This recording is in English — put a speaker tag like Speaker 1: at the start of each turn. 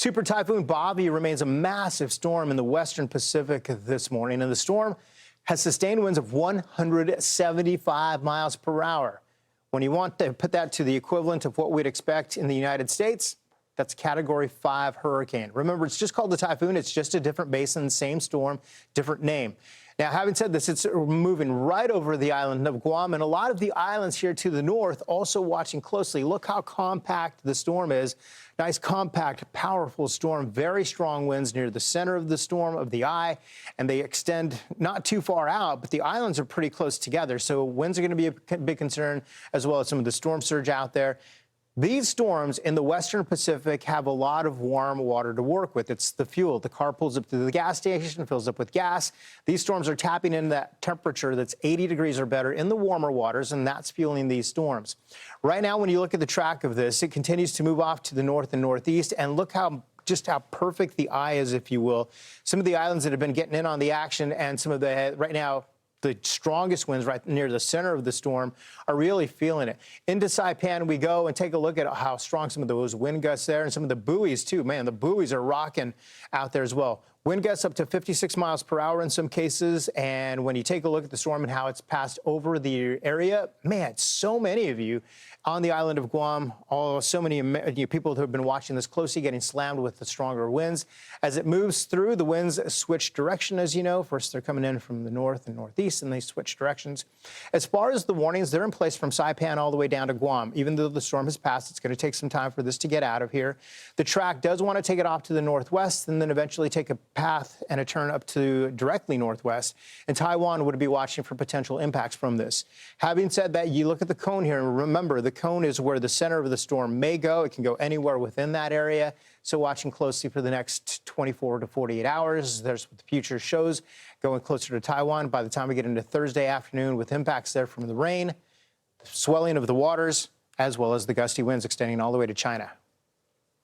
Speaker 1: Super Typhoon Bavi remains a massive storm in the western Pacific this morning, and the storm has sustained winds of 175 miles per hour. When you want to put that to the equivalent of what we'd expect in the United States, that's Category 5 hurricane. Remember, it's just called the Typhoon. It's just a different basin, same storm, different name. Now, having said this, it's moving right over the island of Guam, and a lot of the islands here to the north also watching closely. Look how compact the storm is. Nice, compact, powerful storm, very strong winds near the center of the storm, of the eye, and they extend not too far out, but the islands are pretty close together, so winds are going to be a big concern, as well as some of the storm surge out there. These storms in the western Pacific have a lot of warm water to work with. It's the fuel. The car pulls up to the gas station, fills up with gas. These storms are tapping into that temperature that's 80 degrees or better in the warmer waters, and that's fueling these storms. Right now, when you look at the track of this, it continues to move off to the north and northeast, and look just how perfect the eye is, if you will. Some of the islands that have been getting in on the action, and some of the, right now, the strongest winds right near the center of the storm are really feeling it. Into Saipan we go and take a look at how strong some of those wind gusts there, and some of the buoys too. Man, the buoys are rocking out there as well. Wind gusts up to 56 miles per hour in some cases, and when you take a look at the storm and how it's passed over the area, man, so many of you on the island of Guam, so many people who have been watching this closely getting slammed with the stronger winds. As it moves through, the winds switch direction, as you know. First, they're coming in from the north and northeast, and they switch directions. As far as the warnings, they're in place from Saipan all the way down to Guam. Even though the storm has passed, it's going to take some time for this to get out of here. The track does want to take it off to the northwest and then eventually take a path and a turn up to directly northwest. And Taiwan would be watching for potential impacts from this. Having said that, you look at the cone here, and remember, the cone is where the center of the storm may go. It can go anywhere within that area. So watching closely for the next 24 to 48 hours. There's what the future shows going closer to Taiwan by the time we get into Thursday afternoon, with impacts there from the rain, swelling of the waters, as well as the gusty winds extending all the way to China.